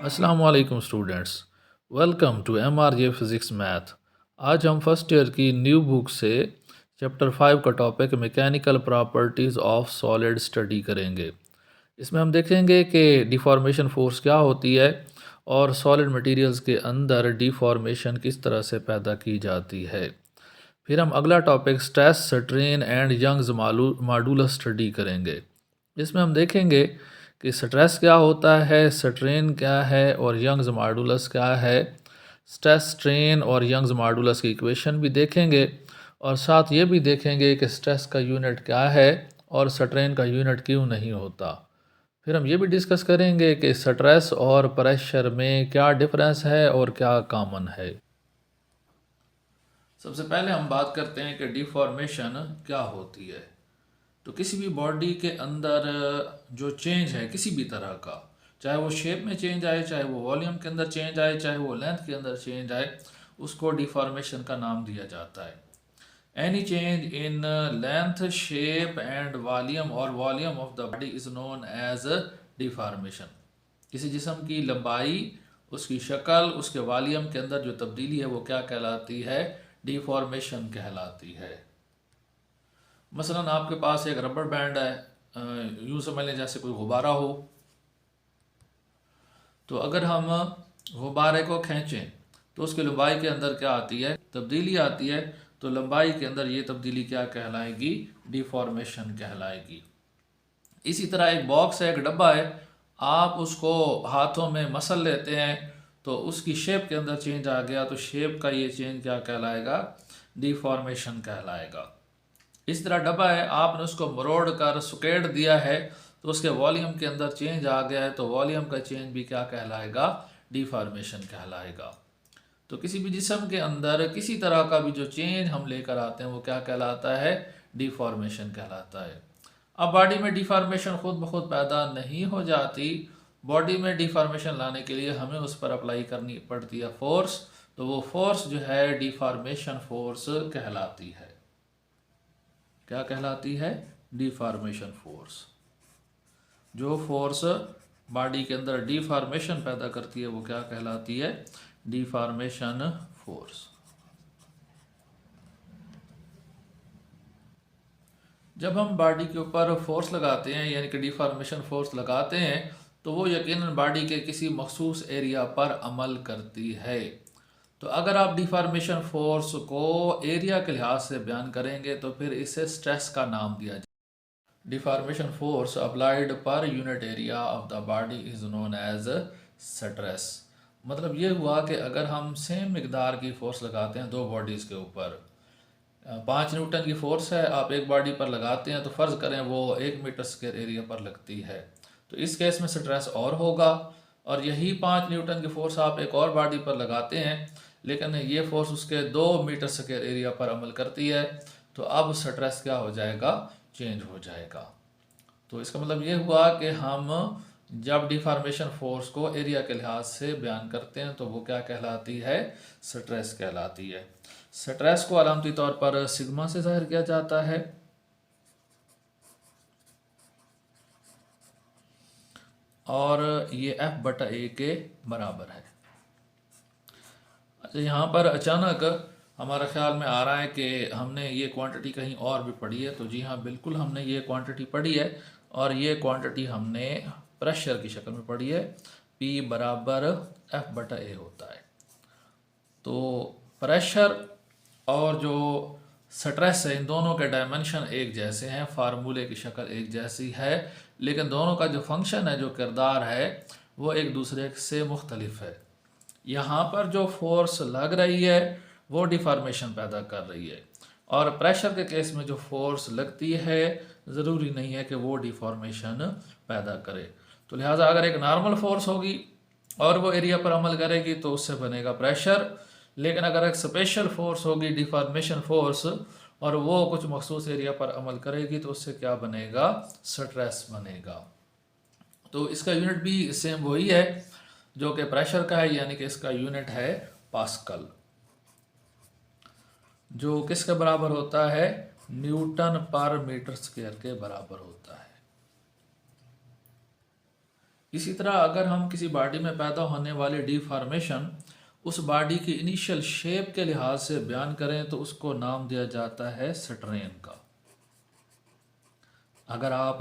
अस्सलाम वालेकुम students, welcome to MRJ physics math. आज हम फर्स्ट ईयर की न्यू बुक से चैप्टर 5 का topic mechanical properties of solid study करेंगे। इसमें हम देखेंगे कि डिफॉर्मेशन फोर्स क्या होती है और सॉलिड मटेरियल्स के अंदर डिफॉर्मेशन किस तरह से पैदा की जाती है। फिर हम अगला topic stress, strain and Young's modulus study करेंगे। इसमें हम देखेंगे कि स्ट्रेस क्या होता है, स्ट्रेन क्या है और यंग्स मॉडुलस क्या है। स्ट्रेस, स्ट्रेन और यंग्स मॉडुलस की इक्वेशन भी देखेंगे और साथ ये भी देखेंगे कि स्ट्रेस का यूनिट क्या है और स्ट्रेन का यूनिट क्यों नहीं होता। फिर हम ये भी डिस्कस करेंगे कि स्ट्रेस और प्रेशर में क्या डिफरेंस है और क्या कॉमन है। सबसे पहले हम बात करते हैं कि डिफॉर्मेशन क्या होती है। तो किसी भी बॉडी के अंदर जो चेंज है किसी भी तरह का, चाहे वो शेप में चेंज आए, चाहे वो वॉल्यूम के अंदर चेंज आए, चाहे वो लेंथ के अंदर चेंज आए, उसको डिफॉर्मेशन का नाम दिया जाता है। Any change in length, shape and volume और volume of the body is known as deformation. किसी जिस्म की लंबाई, उसकी शक्ल, उसके वॉल्यूम के अंदर जो तब्दीली है वो क्या कहलाती है? डिफॉर्मेशन कहलाती है। मसलन आपके पास एक रबर बैंड है, यूँ समझ लें जैसे कोई गुब्बारा हो। तो अगर हम गुब्बारे को खींचें तो उसकी लंबाई के अंदर क्या आती है? तब्दीली आती है। तो लंबाई के अंदर ये तब्दीली क्या कहलाएगी? डिफॉर्मेशन कहलाएगी। इसी तरह एक बॉक्स है, एक डब्बा है, आप उसको हाथों में मसल लेते हैं तो उसकी शेप के अंदर चेंज आ गया, तो शेप का ये चेंज क्या कहलाएगा? डिफॉर्मेशन कहलाएगा। इस तरह डब्बा है, आपने उसको मरोड़ कर सुकेड़ दिया है तो उसके वॉल्यूम के अंदर चेंज आ गया है, तो वॉल्यूम का चेंज भी क्या कहलाएगा? डिफॉर्मेशन कहलाएगा। तो किसी भी जिस्म के अंदर किसी तरह का भी जो चेंज हम लेकर आते हैं वो क्या कहलाता है? डिफॉर्मेशन कहलाता है। अब बॉडी में डिफॉर्मेशन खुद ब खुद पैदा नहीं हो जाती। बॉडी में डिफॉर्मेशन लाने के लिए हमें उस पर अप्लाई करनी पड़ती है फोर्स। तो वो फोर्स जो है डिफॉर्मेशन फोर्स कहलाती है। क्या कहलाती है? Deformation force. जो फोर्स बॉडी के अंदर डिफॉर्मेशन पैदा करती है वो क्या कहलाती है? Deformation force. जब हम बॉडी के ऊपर फोर्स लगाते हैं यानी कि डिफॉर्मेशन फोर्स लगाते हैं तो वो यकीनन बॉडी के किसी मखसूस एरिया पर अमल करती है। तो अगर आप डिफॉर्मेशन फोर्स को एरिया के लिहाज से बयान करेंगे तो फिर इसे स्ट्रेस का नाम दिया जाए। Deformation force applied per unit area of the body is known as stress. मतलब ये हुआ कि अगर हम सेम मिकदार की फोर्स लगाते हैं दो बॉडीज़ के ऊपर, 5 न्यूटन की फोर्स है, आप एक बॉडी पर लगाते हैं तो फ़र्ज़ करें वो 1 मीटर स्क्वायर एरिया पर लगती है, तो इस केस में स्ट्रेस और होगा। और यही 5 न्यूटन की फोर्स आप एक और बॉडी पर लगाते हैं लेकिन ये फोर्स उसके 2 मीटर स्क्वायर एरिया पर अमल करती है, तो अब स्ट्रेस क्या हो जाएगा? चेंज हो जाएगा। तो इसका मतलब ये हुआ कि हम जब डिफॉर्मेशन फोर्स को एरिया के लिहाज से बयान करते हैं तो वो क्या कहलाती है? स्ट्रेस कहलाती है। स्ट्रेस को अलामती तौर पर सिग्मा से जाहिर किया जाता है। और ये F/A के बराबर है। अच्छा, यहाँ पर अचानक हमारा ख्याल में आ रहा है कि हमने ये क्वांटिटी कहीं और भी पढ़ी है। तो जी हाँ, बिल्कुल हमने ये क्वांटिटी पढ़ी है और ये क्वांटिटी हमने प्रेशर की शक्ल में पढ़ी है। P बराबर F/A होता है। तो प्रेशर और जो स्ट्रेस है इन दोनों के डायमेंशन एक जैसे हैं, फार्मूले की शक्ल एक जैसी है, लेकिन दोनों का जो फंक्शन है, जो किरदार है, वो एक दूसरे से मुख्तलिफ है। यहाँ पर जो फोर्स लग रही है वो डिफॉर्मेशन पैदा कर रही है और प्रेशर के केस में जो फोर्स लगती है ज़रूरी नहीं है कि वो डिफॉर्मेशन पैदा करे। तो लिहाजा अगर एक नॉर्मल फोर्स होगी और वो एरिया पर अमल करेगी तो उससे बनेगा प्रेशर, लेकिन अगर एक स्पेशल फोर्स होगी डिफॉर्मेशन फोर्स और वो कुछ मखसूस एरिया पर अमल करेगी तो उससे क्या बनेगा? स्ट्रेस बनेगा। तो इसका यूनिट भी सेम वही है जो कि प्रेशर का है, यानी कि इसका यूनिट है पास्कल, जो किसके बराबर होता है? न्यूटन पर मीटर स्क्वायर के बराबर होता है। इसी तरह अगर हम किसी बॉडी में पैदा होने वाली डिफॉर्मेशन उस बॉडी की इनिशियल शेप के लिहाज से बयान करें तो उसको नाम दिया जाता है स्ट्रेन का। अगर आप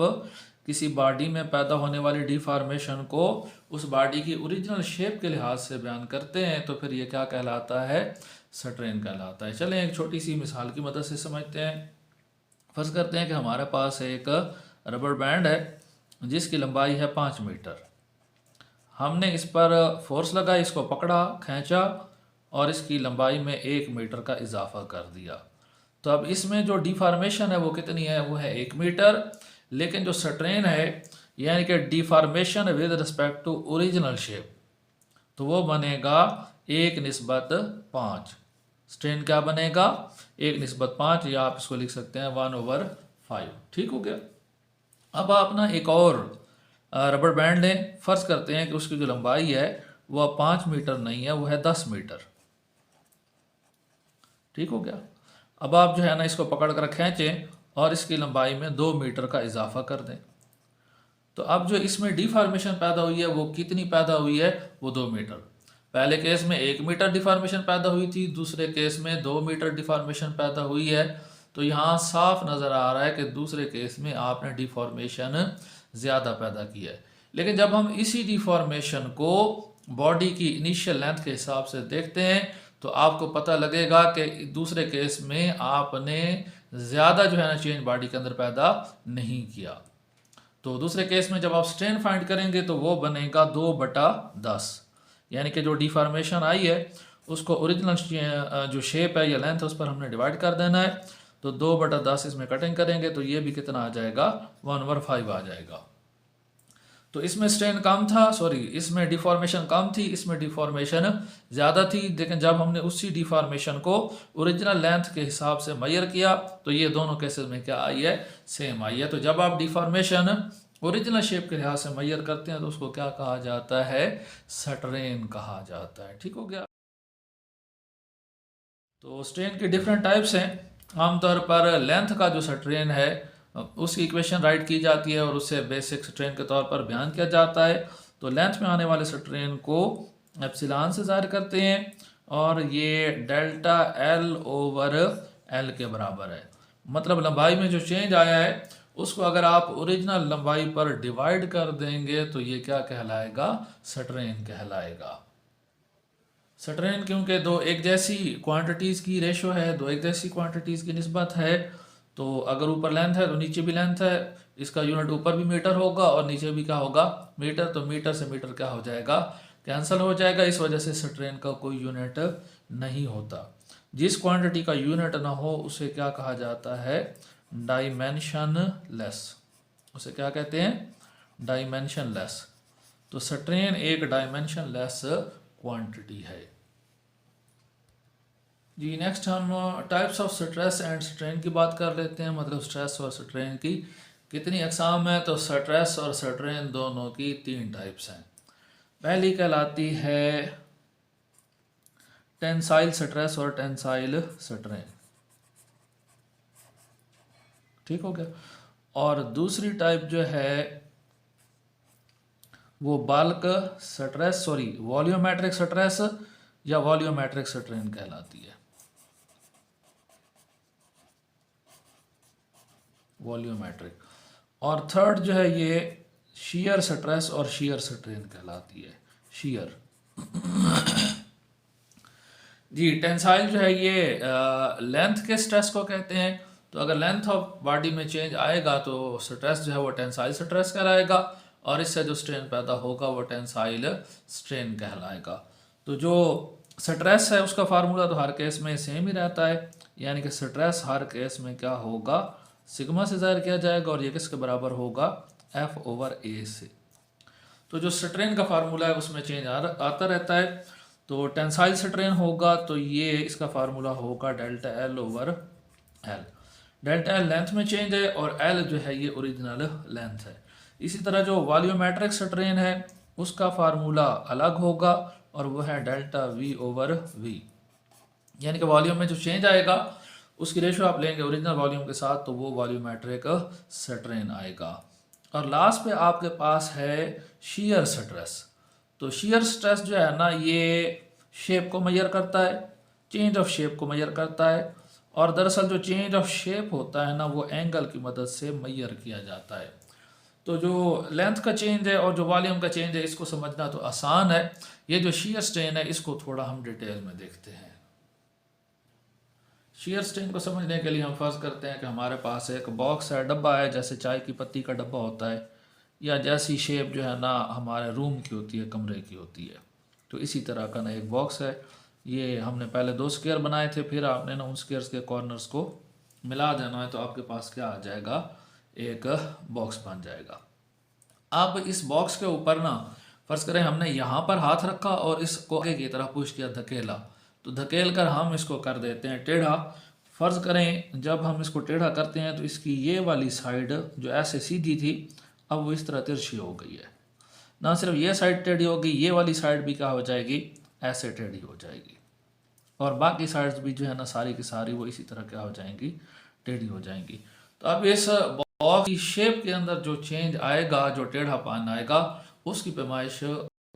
किसी बॉडी में पैदा होने वाली डिफॉर्मेशन को उस बॉडी की ओरिजिनल शेप के लिहाज से बयान करते हैं तो फिर ये क्या कहलाता है, स्ट्रेन कहलाता है। चलें एक छोटी सी मिसाल की मदद से समझते हैं। फर्ज करते हैं कि हमारे पास एक रबर बैंड है जिसकी लंबाई है 5 मीटर। हमने इस पर फोर्स लगाई, इसको पकड़ा, खींचा और इसकी लंबाई में 1 मीटर का इजाफा कर दिया। तो अब इसमें जो डिफॉर्मेशन है वो कितनी है, वो है 1 मीटर। लेकिन जो स्ट्रेन है यानी कि deformation with respect to original shape, तो वो बनेगा 1:5। स्ट्रेन क्या बनेगा, 1:5, या आप इसको लिख सकते हैं 1/5। ठीक हो गया। अब आप ना एक और रबर बैंड लें। फर्ज करते हैं कि उसकी जो लंबाई है वह 5 मीटर नहीं है, वो है 10 मीटर। ठीक हो गया। अब आप जो है ना इसको पकड़ कर खींचें और इसकी लंबाई में 2 मीटर का इजाफा कर दें। तो अब जो इसमें डिफॉर्मेशन पैदा हुई है वो कितनी पैदा हुई है, वो 2 मीटर। पहले केस में 1 मीटर डिफॉर्मेशन पैदा हुई थी, दूसरे केस में 2 मीटर डिफॉर्मेशन पैदा हुई है। तो यहाँ साफ नज़र आ रहा है कि दूसरे केस में आपने डिफॉर्मेशन ज़्यादा पैदा की है। लेकिन जब हम इसी डिफॉर्मेशन को बॉडी की इनिशियल लेंथ के हिसाब से देखते हैं तो आपको पता लगेगा कि दूसरे केस में आपने ज़्यादा जो है ना चेंज बॉडी के अंदर पैदा नहीं किया। तो दूसरे केस में जब आप स्ट्रेन फाइंड करेंगे तो वो बनेगा 2/10, यानी कि जो डिफॉर्मेशन आई है उसको ओरिजिनल जो शेप है या लेंथ है उस पर हमने डिवाइड कर देना है। तो 2/10 इसमें कटिंग करेंगे तो ये भी कितना आ जाएगा, 1/5 आ जाएगा। तो इसमें स्ट्रेन कम था, सॉरी इसमें डिफॉर्मेशन कम थी, इसमें डिफॉर्मेशन ज़्यादा थी। लेकिन जब हमने उसी डिफॉर्मेशन को ओरिजिनल लेंथ के हिसाब से मेजर किया तो ये दोनों केसेस में क्या आई है, सेम आई है। तो जब आप डिफॉर्मेशन ओरिजिनल शेप के लिहाज से मेजर करते हैं तो उसको क्या कहा जाता है, स्ट्रेन कहा जाता है। ठीक हो गया। तो स्ट्रेन की डिफरेंट टाइप्स हैं। आमतौर पर लेंथ का जो स्ट्रेन है उसकी इक्वेशन राइट की जाती है और उससे बेसिक स्ट्रेन के तौर पर बयान किया जाता है। तो लेंथ में आने वाले स्ट्रेन को एप्सिलॉन से ज़ाहिर करते हैं और ये डेल्टा L/L के बराबर है। मतलब लंबाई में जो चेंज आया है उसको अगर आप ओरिजिनल लंबाई पर डिवाइड कर देंगे तो ये क्या कहलाएगा, स्ट्रेन कहलाएगा। स्ट्रेन क्योंकि दो एक जैसी क्वांटिटीज़ की रेशो है, दो एक जैसी क्वांटिटीज़ की निस्बत है। तो अगर ऊपर लेंथ है तो नीचे भी लेंथ है, इसका यूनिट ऊपर भी मीटर होगा और नीचे भी क्या होगा, मीटर। तो मीटर से मीटर क्या हो जाएगा, कैंसिल हो जाएगा। इस वजह से स्ट्रेन का कोई यूनिट नहीं होता। जिस क्वांटिटी का यूनिट ना हो उसे क्या कहा जाता है, डायमेंशनलेस। उसे क्या कहते हैं, डायमेंशनलेस। तो स्ट्रेन एक डायमेंशनलेस क्वांटिटी है जी। नेक्स्ट हम types of stress and strain की बात कर लेते हैं। मतलब स्ट्रेस और स्ट्रेन की कितनी अकसाम है, तो स्ट्रेस और स्ट्रेन दोनों की 3 टाइप्स हैं। पहली कहलाती है टेंसाइल स्ट्रेस और टेंसाइल स्ट्रेन। ठीक हो गया। और दूसरी टाइप जो है वो bulk stress, sorry volumetric stress या वॉल्यूमेट्रिक स्ट्रेन कहलाती है, वॉल्यूमेट्रिक। और थर्ड जो है ये शियर स्ट्रेस और शियर स्ट्रेन कहलाती है, शियर। जी टेंसाइल जो है ये लेंथ के स्ट्रेस को कहते हैं। तो अगर लेंथ ऑफ बॉडी में चेंज आएगा तो स्ट्रेस जो है वो टेंसाइल स्ट्रेस कहलाएगा और इससे जो स्ट्रेन पैदा होगा वो टेंसाइल स्ट्रेन कहलाएगा। तो जो स्ट्रेस है उसका फार्मूला तो हर केस में सेम ही रहता है, यानी कि स्ट्रेस हर केस में क्या होगा, सिग्मा से ज़ाहिर किया जाएगा और ये किसके बराबर होगा, F/A से। तो जो स्ट्रेन का फार्मूला है उसमें चेंज आता रहता है। तो टेंसाइल स्ट्रेन होगा तो ये इसका फार्मूला होगा delta L/L। Delta L length में चेंज है और L जो है ये ओरिजिनल लेंथ है। इसी तरह जो वॉल्यूमेट्रिक स्ट्रेन है उसका फार्मूला अलग होगा और वो है डेल्टा V/V। यानी कि वॉल्यूम में जो चेंज आएगा उसकी रेशो आप लेंगे ओरिजिनल वॉल्यूम के साथ तो वो वॉल्यूमेट्रिक स्ट्रेन आएगा। और लास्ट पे आपके पास है शीयर स्ट्रेस। तो शीयर स्ट्रेस जो है ना ये शेप को मेजर करता है, चेंज ऑफ शेप को मेजर करता है, और दरअसल जो चेंज ऑफ शेप होता है ना वो एंगल की मदद से मेजर किया जाता है। तो जो लेंथ का चेंज है और जो वॉल्यूम का चेंज है इसको समझना तो आसान है। ये जो शीयर स्ट्रेन है इसको थोड़ा हम डिटेल में देखते हैं। शीयर स्ट्रेन को समझने के लिए हम फर्ज करते हैं कि हमारे पास एक बॉक्स है, डब्बा है, जैसे चाय की पत्ती का डब्बा होता है, या जैसी शेप जो है ना हमारे रूम की होती है, कमरे की होती है। तो इसी तरह का ना एक बॉक्स है। ये हमने पहले 2 स्क्वायर बनाए थे, फिर आपने ना उन स्क्वायर्स के कॉर्नर्स को मिला देना है, तो आपके पास क्या आ जाएगा, एक बॉक्स बन जाएगा। अब इस बॉक्स के ऊपर ना फर्ज करें हमने यहाँ पर हाथ रखा और इसको आगे की तरफ पुश किया, धकेला, तो धकेल कर हम इसको कर देते हैं टेढ़ा। फर्ज करें जब हम इसको टेढ़ा करते हैं तो इसकी ये वाली साइड जो ऐसे सीधी थी अब वो इस तरह तिरछी हो गई है। ना सिर्फ ये साइड टेढ़ी होगी, ये वाली साइड भी क्या हो जाएगी, ऐसे टेढ़ी हो जाएगी, और बाकी साइड्स भी जो है ना सारी की सारी वो इसी तरह क्या हो जाएंगी, टेढ़ी हो जाएंगी। तो अब इस बॉक्स की शेप के अंदर जो चेंज आएगा, जो टेढ़ापन आएगा, उसकी पैमाइश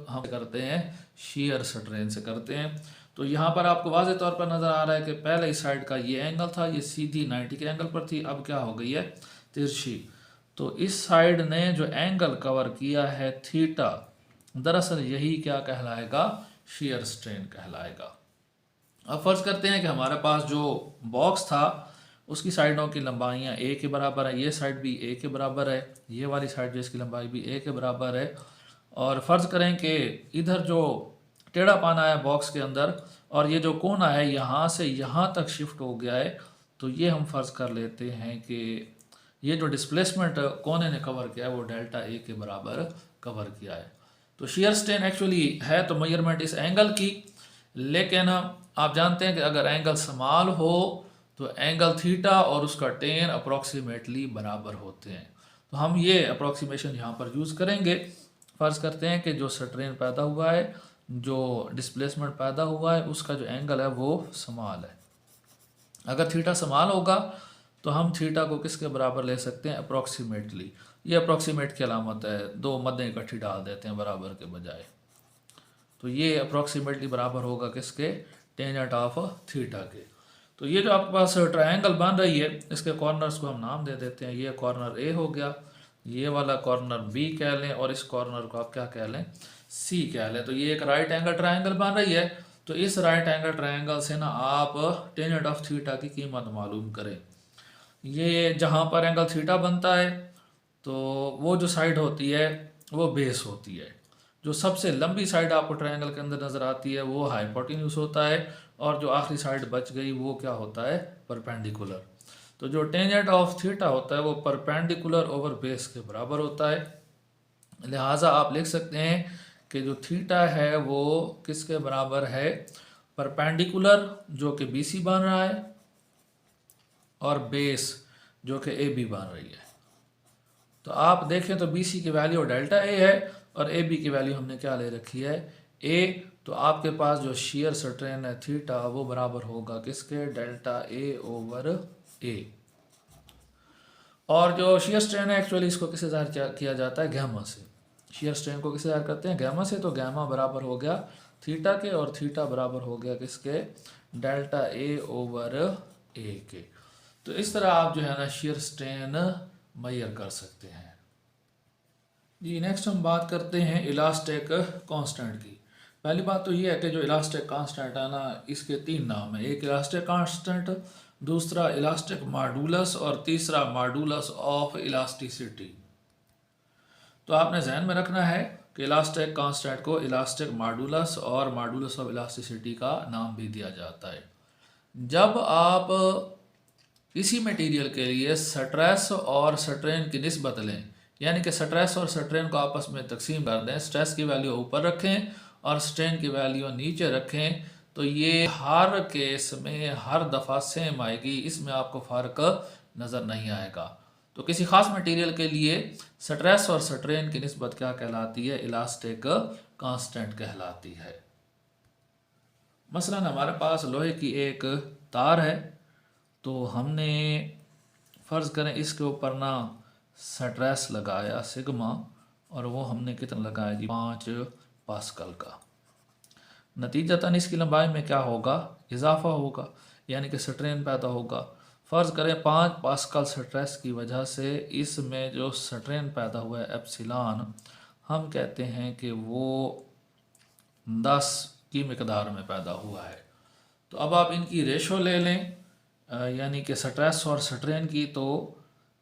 हम करते हैं शीयर स्ट्रेन से करते हैं। तो यहाँ पर आपको वाज़े तौर पर नज़र आ रहा है कि पहले इस साइड का ये एंगल था, ये सीधी 90 के एंगल पर थी, अब क्या हो गई है, तिरछी। तो इस साइड ने जो एंगल कवर किया है थीटा, दरअसल यही क्या कहलाएगा, शीयर स्ट्रेन कहलाएगा। अब फर्ज करते हैं कि हमारे पास जो बॉक्स था उसकी साइडों की लंबाइयाँ ए के बराबर है, ये साइड भी ए के बराबर है, ये वाली साइड जो इसकी लंबाई भी ए के बराबर है, और फ़र्ज़ करें कि इधर जो टेढ़ा पाना है बॉक्स के अंदर और ये जो कोना है यहाँ से यहाँ तक शिफ्ट हो गया है, तो ये हम फ़र्ज़ कर लेते हैं कि ये जो डिस्प्लेसमेंट कोने ने कवर किया है वो डेल्टा ए के बराबर कवर किया है। तो शीयर स्ट्रेन एक्चुअली है तो मेजरमेंट इस एंगल की, लेकिन आप जानते हैं कि अगर एंगल स्मॉल हो तो एंगल थीटा और उसका टेन अप्रॉक्सीमेटली बराबर होते हैं। तो हम ये अप्रॉक्सीमेशन यहाँ पर यूज़ करेंगे। फ़र्ज़ करते हैं कि जो स्ट्रेन पैदा हुआ है, जो डिस्प्लेसमेंट पैदा हुआ है, उसका जो एंगल है वो स्मॉल है। अगर थीटा स्मॉल होगा तो हम थीटा को किसके बराबर ले सकते हैं, अप्रॉक्सीमेटली। ये अप्रॉक्सीमेट की अलामत है, 2 मद्दें इकट्ठी डाल देते हैं बराबर के बजाय। तो ये अप्रॉक्सीमेटली बराबर होगा किसके, टेंजेंट ऑफ थीटा के। तो ये जो आपके पास ट्रायंगल बन रही है इसके कॉर्नर्स को हम नाम दे देते हैं। ये कॉर्नर ए हो गया, ये वाला कॉर्नर बी कह लें, और इस कॉर्नर को आप क्या कह लें, सी कह लें। तो ये एक राइट एंगल ट्रायंगल बन रही है। तो इस राइट एंगल ट्रायंगल से ना आप टेंजेंट ऑफ थीटा की कीमत मालूम करें। ये जहाँ पर एंगल थीटा बनता है तो वो जो साइड होती है वो बेस होती है। जो सबसे लंबी साइड आपको ट्रायंगल के अंदर नज़र आती है वो हाइपोटेन्यूस होता है, और जो आखिरी साइड बच गई वो क्या होता है, परपेंडिकुलर। तो जो टेंजेंट ऑफ थीटा होता है वो परपेंडिकुलर ओवर बेस के बराबर होता है। लिहाजा आप लिख सकते हैं कि जो थीटा है वो किसके बराबर है, परपेंडिकुलर जो कि बी सी बन रहा है, और बेस जो कि ए बी बन रही है। तो आप देखें तो बी सी की वैल्यू डेल्टा ए है और ए बी की वैल्यू हमने क्या ले रखी है, ए। तो आपके पास जो शीयर स्ट्रेन है थीटा वो बराबर होगा किसके, डेल्टा ए ओवर ए। और जो शीयर स्ट्रेन है एक्चुअली इसको किससे ज़ाहिर किया जाता है, गैमा से। शीयर स्ट्रेन को किससे ज़ाहिर करते हैं, गैमा से। तो गैमा बराबर हो गया थीटा के, और थीटा बराबर हो गया किसके, डेल्टा ए ओवर ए के। तो इस तरह आप जो है ना शीयर स्ट्रेन मेजर कर सकते हैं। जी नेक्स्ट हम बात करते हैं इलास्टिक कांस्टेंट की। पहली बात तो ये है कि जो इलास्टिक कांस्टेंट है ना इसके 3 नाम है। एक इलास्टिक कांस्टेंट, दूसरा इलास्टिक मॉडुलस, और तीसरा मॉडुलस ऑफ इलास्टिसिटी। तो आपने जहन में रखना है कि इलास्टिक कांस्टेंट को इलास्टिक मॉडुलस और मॉडुलस ऑफ इलास्टिसिटी का नाम भी दिया जाता है। जब आप किसी मटेरियल के लिए स्ट्रेस और स्ट्रेन की निस्बत लें, यानी कि स्ट्रेस और स्ट्रेन को आपस में तकसीम कर दें, स्ट्रेस की वैल्यू ऊपर रखें और स्ट्रेन की वैल्यू नीचे रखें, तो ये हर केस में हर दफ़ा सेम आएगी, इसमें आपको फ़र्क नज़र नहीं आएगा। तो किसी ख़ास मटेरियल के लिए स्ट्रेस और स्ट्रेन की निस्बत क्या कहलाती है, इलास्टिक कांस्टेंट कहलाती है। मसलन हमारे पास लोहे की एक तार है, तो हमने फ़र्ज़ करें इसके ऊपर ना स्ट्रेस लगाया सिग्मा, और वो हमने कितना लगाया जी 5 पास्कल का। नतीजतन इसकी लंबाई में क्या होगा, इजाफा होगा, यानी कि स्ट्रेन पैदा होगा। फ़र्ज़ करें 5 पास्कल स्ट्रेस की वजह से इसमें जो स्ट्रेन पैदा हुआ है एप्सिलॉन, हम कहते हैं कि वो 10 की मिकदार में पैदा हुआ है। तो अब आप इनकी रेशो ले लें, यानी कि स्ट्रेस और स्ट्रेन की, तो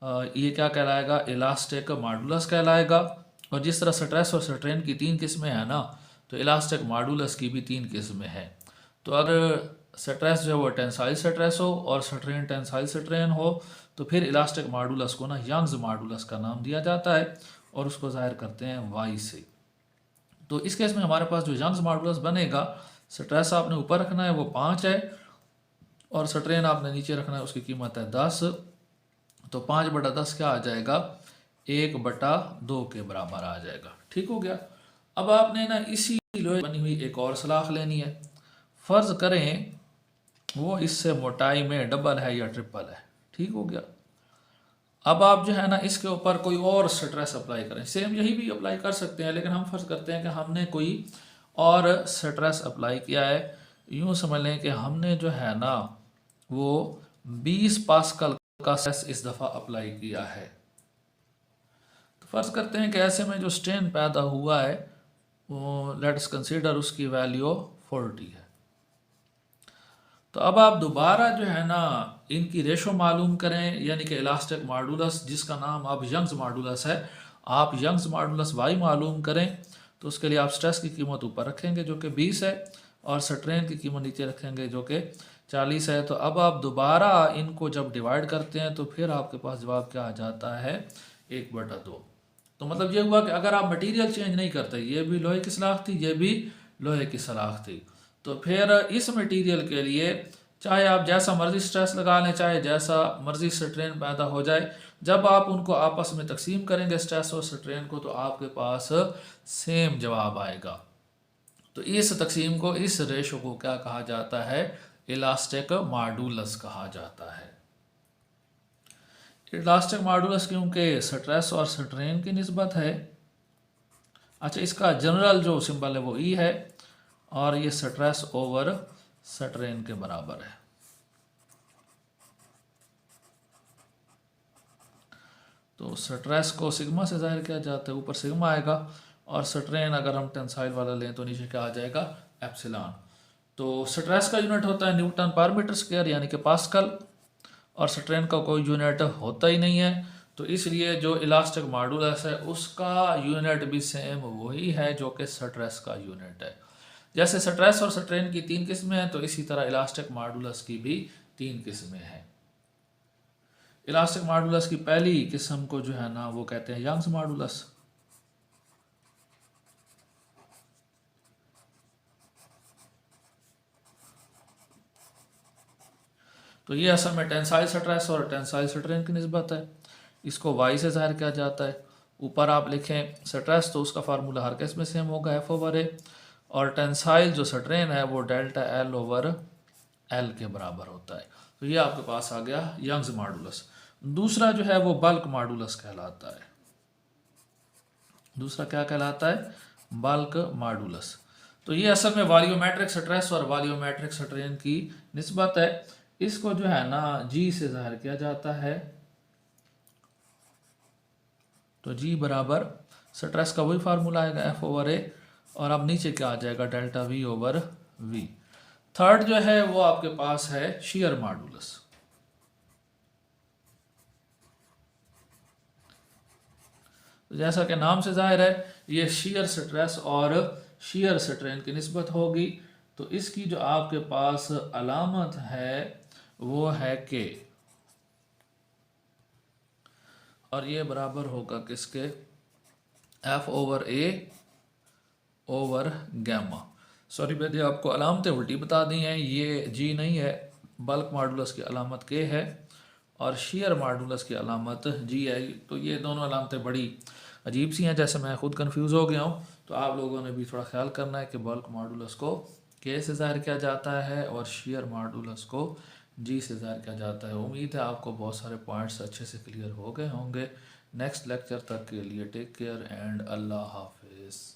ये क्या कहलाएगा, इलास्टिक मॉडुलस कहलाएगा। और जिस तरह स्ट्रेस और स्ट्रेन की 3 किस्में हैं ना, तो इलास्टिक मॉडुलस की भी 3 किस्में हैं। तो अगर स्ट्रेस जो है वो टेंसाइल स्ट्रेस हो और स्ट्रेन टेंसाइल स्ट्रेन हो, तो फिर इलास्टिक मॉडुलस को ना यंग्स मॉडुलस का नाम दिया जाता है और उसको ज़ाहिर करते हैं वाई से। तो इस केस में हमारे पास जो यंग्स मॉडुलस बनेगा, स्ट्रेस आपने ऊपर रखना है वो 5 है, और स्ट्रेन आपने नीचे रखना है, उसकी कीमत है 10। तो 5/10 क्या आ जाएगा, 1/2 के बराबर आ जाएगा। ठीक हो गया। अब आपने ना इसी लोहे बनी हुई एक और सलाख लेनी है। फ़र्ज़ करें वो इससे मोटाई में डबल है या ट्रिपल है। ठीक हो गया। अब आप जो है ना इसके ऊपर कोई और स्ट्रेस अप्लाई करें, सेम यही भी अप्लाई कर सकते हैं, लेकिन हम फ़र्ज़ करते हैं कि हमने कोई और स्ट्रेस अप्लाई किया है। यूँ समझ लें कि हमने जो है ना वो 20 पास्कल का स्ट्रेस इस दफ़ा अप्लाई किया है। तो फ़र्ज़ करते हैं कि ऐसे में जो स्ट्रेन पैदा हुआ है वो लेट्स कंसीडर उसकी वैल्यू 40 है। तो अब आप दोबारा जो है ना इनकी रेशो मालूम करें, यानी कि इलास्टिक मॉडुलस जिसका नाम अब यंग्स मॉडुलस है, आप यंग्स मॉडुलस वाई मालूम करें। तो उसके लिए आप स्ट्रेस की कीमत ऊपर रखेंगे जो कि 20 है, और स्ट्रेन की कीमत नीचे रखेंगे जो कि 40 है। तो अब आप दोबारा इनको जब डिवाइड करते हैं तो फिर आपके पास जवाब क्या आ जाता है, 1/2। तो मतलब ये हुआ कि अगर आप मटेरियल चेंज नहीं करते, ये भी लोहे की सलाख थी, ये भी लोहे की सलाख थी, तो फिर इस मटेरियल के लिए चाहे आप जैसा मर्जी स्ट्रेस लगा लें, चाहे जैसा मर्जी स्ट्रेन पैदा हो जाए, जब आप उनको आपस में तकसीम करेंगे स्ट्रेस और स्ट्रेन को, तो आपके पास सेम जवाब आएगा। तो इस तकसीम को, इस रेशो को क्या कहा जाता है, इलास्टिक मॉडुलस कहा जाता है। इलास्टिक मॉडुलस क्योंकि स्ट्रेस और स्ट्रेन की निस्बत है। अच्छा, इसका जनरल जो सिंबल है वो ई है, और ये स्ट्रेस ओवर स्ट्रेन के बराबर है। तो स्ट्रेस को सिग्मा से जाहिर किया जाता है, ऊपर सिग्मा आएगा, और स्ट्रेन अगर हम टेंसाइल वाला लें तो नीचे क्या आ जाएगा, एप्सिलॉन। तो स्ट्रेस का यूनिट होता है न्यूटन पर मीटर स्क्वायर, यानी कि पास्कल, और स्ट्रेन का कोई यूनिट होता ही नहीं है। तो इसलिए जो इलास्टिक मॉडुलस है उसका यूनिट भी सेम वही है जो कि स्ट्रेस का यूनिट है। जैसे स्ट्रेस और स्ट्रेन की 3 किस्में हैं, तो इसी तरह इलास्टिक मॉडुलस की भी 3 किस्में हैं। इलास्टिक मॉडुलस की पहली किस्म को जो है ना वो कहते हैं यंग्स मॉडुलस। तो ये असल में टेंसाइल स्ट्रेस और टेंसाइल स्ट्रेन की निस्बत है। इसको वाई से जाहिर किया जाता है। ऊपर आप लिखें स्ट्रेस, तो उसका फार्मूला हर केस में सेम होगा, F/A, और टेंसाइल जो स्ट्रेन है वो डेल्टा L/L के बराबर होता है। तो ये आपके पास आ गया यंग्स मॉडुलस। दूसरा जो है वो बल्क मॉडुलस कहलाता है। दूसरा क्या कहलाता है, बल्क मॉडुलस। तो ये असल में वॉल्यूमेट्रिक स्ट्रेस और वॉल्यूमेट्रिक स्ट्रेन की निस्बत है। इसको जो है ना जी से जाहिर किया जाता है। तो जी बराबर स्ट्रेस का वही फार्मूला आएगा, F/A, और अब नीचे क्या आ जाएगा, डेल्टा V/V। थर्ड जो है वो आपके पास है शियर मॉडुलस। तो जैसा कि नाम से जाहिर है ये शियर स्ट्रेस और शियर स्ट्रेन की निस्बत होगी। तो इसकी जो आपके पास अलामत है वो है K, और ये बराबर होगा किसके, F/A ओवर गैमा। सॉरी मैंने आपको अलामतें उल्टी बता दी हैं, ये जी नहीं है, बल्क मॉडुलस की अलामत K है और शियर मॉडुलस की अलामत जी है। तो ये दोनों अलामतें बड़ी अजीब सी हैं, जैसे मैं खुद कंफ्यूज हो गया हूँ। तो आप लोगों ने भी थोड़ा ख्याल करना है कि बल्क मॉडुलस को K से ज़ाहिर किया जाता है और शियर मॉडुलस को जी से ज़ाहिर किया जाता है। उम्मीद है आपको बहुत सारे पॉइंट्स अच्छे से क्लियर हो गए होंगे। नेक्स्ट लेक्चर तक के लिए टेक केयर एंड अल्लाह हाफिज़।